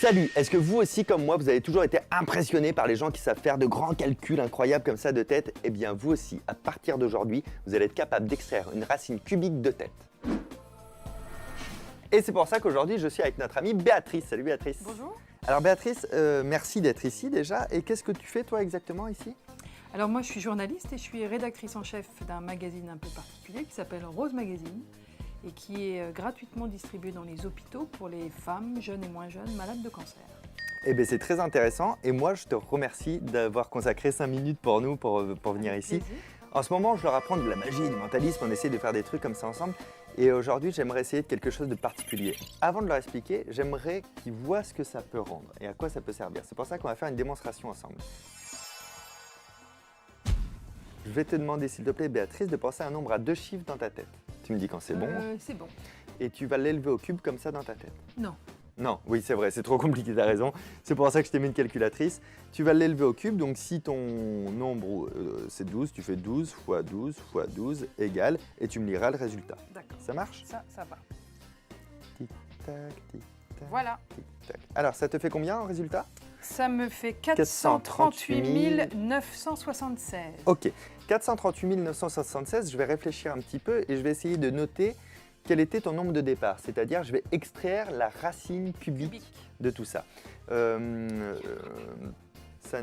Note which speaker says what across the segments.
Speaker 1: Salut, est-ce que vous aussi comme moi vous avez toujours été impressionné par les gens qui savent faire de grands calculs incroyables comme ça de tête? Eh bien vous aussi, à partir d'aujourd'hui, vous allez être capable d'extraire une racine cubique de tête. Et c'est pour ça qu'aujourd'hui je suis avec notre amie Béatrice. Salut Béatrice.
Speaker 2: Bonjour.
Speaker 1: Alors Béatrice, merci d'être ici déjà. Et qu'est-ce que tu fais toi exactement ici?
Speaker 2: Alors moi je suis journaliste et je suis rédactrice en chef d'un magazine un peu particulier qui s'appelle Rose Magazine et qui est gratuitement distribué dans les hôpitaux pour les femmes, jeunes et moins jeunes, malades de cancer.
Speaker 1: Eh bien c'est très intéressant et moi je te remercie d'avoir consacré 5 minutes pour nous pour venir
Speaker 2: Avec
Speaker 1: ici.
Speaker 2: plaisir.
Speaker 1: En ce moment je leur apprends de la magie, du mentalisme, on essaie de faire des trucs comme ça ensemble et aujourd'hui j'aimerais essayer de quelque chose de particulier. Avant de leur expliquer, j'aimerais qu'ils voient ce que ça peut rendre et à quoi ça peut servir. C'est pour ça qu'on va faire une démonstration ensemble. Je vais te demander s'il te plaît Béatrice de penser à un nombre à 2 chiffres dans ta tête. Tu me dis quand c'est bon
Speaker 2: C'est bon.
Speaker 1: et tu vas l'élever au cube comme ça dans ta tête.
Speaker 2: Non.
Speaker 1: Non, oui c'est vrai, c'est trop compliqué, t'as raison. C'est pour ça que je t'ai mis une calculatrice. Tu vas l'élever au cube, donc si ton nombre c'est 12, tu fais 12 fois 12 fois 12 égale et tu me liras le résultat.
Speaker 2: D'accord.
Speaker 1: Ça marche?
Speaker 2: Ça va.
Speaker 1: Tic-tac, tic-tac,
Speaker 2: Voilà.
Speaker 1: tic-tac. Alors ça te fait combien en résultat?
Speaker 2: Ça me fait 438 976.
Speaker 1: Ok, 438 976, je vais réfléchir un petit peu et je vais essayer de noter quel était ton nombre de départ. C'est-à-dire, je vais extraire la racine cubique de tout ça. Ça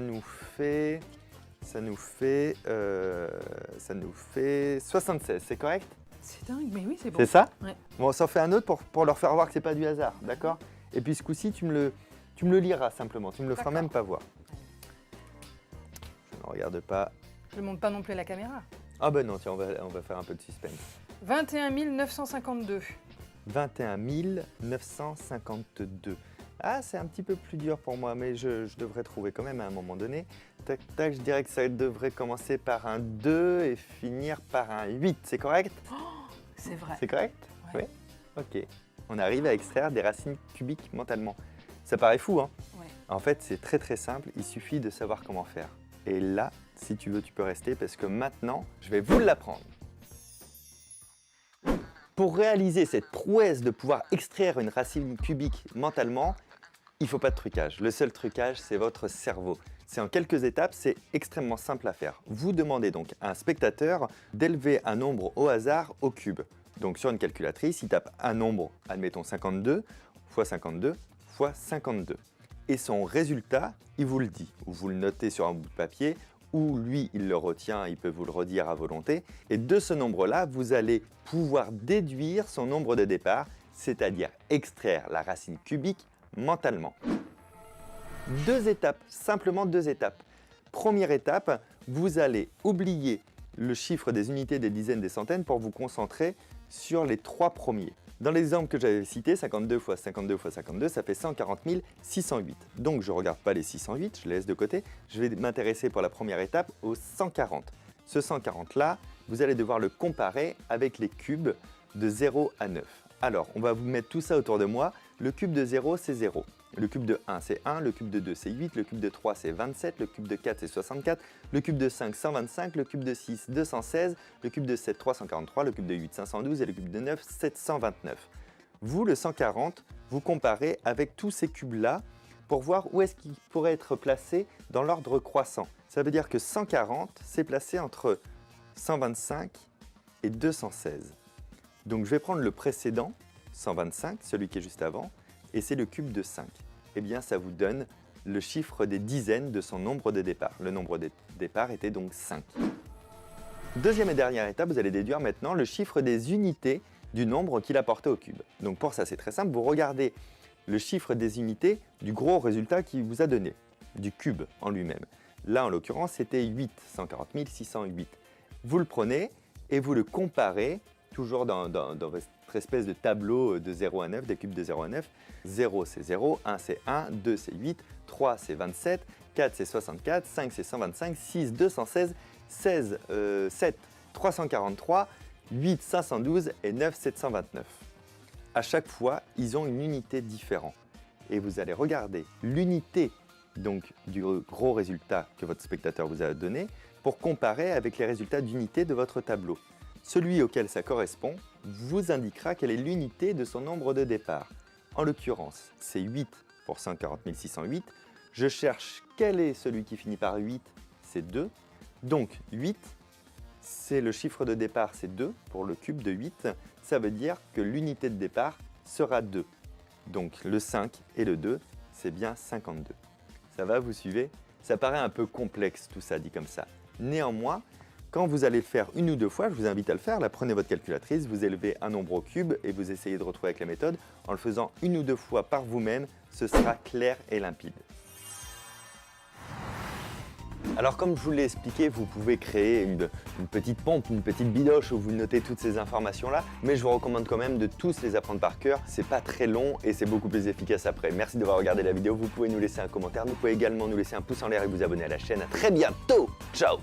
Speaker 1: nous fait 76, c'est correct?
Speaker 2: C'est dingue, mais oui, c'est bon.
Speaker 1: C'est ça?
Speaker 2: Ouais.
Speaker 1: Bon, on s'en fait un autre pour leur faire voir que c'est pas du hasard, d'accord? Et puis ce coup-ci, tu me le liras simplement, tu me le feras
Speaker 2: D'accord.
Speaker 1: même pas voir. Je ne regarde pas.
Speaker 2: Je ne monte pas non plus à la caméra.
Speaker 1: Ah ben non, tiens, on va faire un peu de suspense.
Speaker 2: 21 952.
Speaker 1: 21 952. Ah, c'est un petit peu plus dur pour moi, mais je devrais trouver quand même à un moment donné. Tac, tac, je dirais que ça devrait commencer par un 2 et finir par un 8, c'est correct?
Speaker 2: C'est vrai.
Speaker 1: C'est correct?
Speaker 2: Ouais.
Speaker 1: Oui. Ok. On arrive à extraire des racines cubiques mentalement. Ça paraît fou, hein?
Speaker 2: Ouais.
Speaker 1: En fait, c'est très très simple, il suffit de savoir comment faire. Et là, si tu veux, tu peux rester parce que maintenant, je vais vous l'apprendre. Pour réaliser cette prouesse de pouvoir extraire une racine cubique mentalement, il ne faut pas de trucage. Le seul trucage, c'est votre cerveau. C'est en quelques étapes, c'est extrêmement simple à faire. Vous demandez donc à un spectateur d'élever un nombre au hasard au cube. Donc sur une calculatrice, il tape un nombre, admettons 52, fois 52, fois 52. Et son résultat, il vous le dit. Ou vous le notez sur un bout de papier, ou lui, il le retient, il peut vous le redire à volonté. Et de ce nombre-là, vous allez pouvoir déduire son nombre de départ, c'est-à-dire extraire la racine cubique mentalement. 2 étapes, simplement 2 étapes. Première étape, vous allez oublier le chiffre des unités, des dizaines, des centaines pour vous concentrer sur les 3 premiers. Dans l'exemple que j'avais cité, 52 fois 52 fois 52, ça fait 140 608. Donc je ne regarde pas les 608, je les laisse de côté. Je vais m'intéresser pour la première étape au 140. Ce 140-là, vous allez devoir le comparer avec les cubes de 0 à 9. Alors, on va vous mettre tout ça autour de moi. Le cube de 0, c'est 0. Le cube de 1, c'est 1. Le cube de 2, c'est 8. Le cube de 3, c'est 27. Le cube de 4, c'est 64. Le cube de 5, 125. Le cube de 6, 216. Le cube de 7, 343. Le cube de 8, 512. Et le cube de 9, 729. Vous, le 140, vous comparez avec tous ces cubes-là pour voir où est-ce qu'ils pourraient être placés dans l'ordre croissant. Ça veut dire que 140, c'est placé entre 125 et 216. Donc je vais prendre le précédent, 125, celui qui est juste avant, et c'est le cube de 5. Eh bien ça vous donne le chiffre des dizaines de son nombre de départ. Le nombre de départ était donc 5. Deuxième et dernière étape, vous allez déduire maintenant le chiffre des unités du nombre qu'il a porté au cube. Donc pour ça c'est très simple, vous regardez le chiffre des unités du gros résultat qu'il vous a donné, du cube en lui-même. Là en l'occurrence c'était 8, 140 608. Vous le prenez et vous le comparez toujours dans votre espèce de tableau de 0 à 9, des cubes de 0 à 9. 0 c'est 0, 1 c'est 1, 2 c'est 8, 3 c'est 27, 4 c'est 64, 5 c'est 125, 6 216, 16 7 343, 8 512 et 9 729. À chaque fois, ils ont une unité différente. Et vous allez regarder l'unité donc du gros résultat que votre spectateur vous a donné pour comparer avec les résultats d'unité de votre tableau. Celui auquel ça correspond vous indiquera quelle est l'unité de son nombre de départ. En l'occurrence, c'est 8 pour 140 608. Je cherche quel est celui qui finit par 8, c'est 2. Donc 8, c'est le chiffre de départ, c'est 2 pour le cube de 8. Ça veut dire que l'unité de départ sera 2. Donc le 5 et le 2, c'est bien 52. Ça va, vous suivez? Ça paraît un peu complexe tout ça dit comme ça. Néanmoins, quand vous allez le faire une ou deux fois, je vous invite à le faire, là, prenez votre calculatrice, vous élevez un nombre au cube et vous essayez de retrouver avec la méthode. En le faisant une ou deux fois par vous-même, ce sera clair et limpide. Alors comme je vous l'ai expliqué, vous pouvez créer une petite pompe, une petite bidoche où vous notez toutes ces informations-là, mais je vous recommande quand même de tous les apprendre par cœur. C'est pas très long et c'est beaucoup plus efficace après. Merci d'avoir regardé la vidéo, vous pouvez nous laisser un commentaire, vous pouvez également nous laisser un pouce en l'air et vous abonner à la chaîne. À très bientôt, ciao!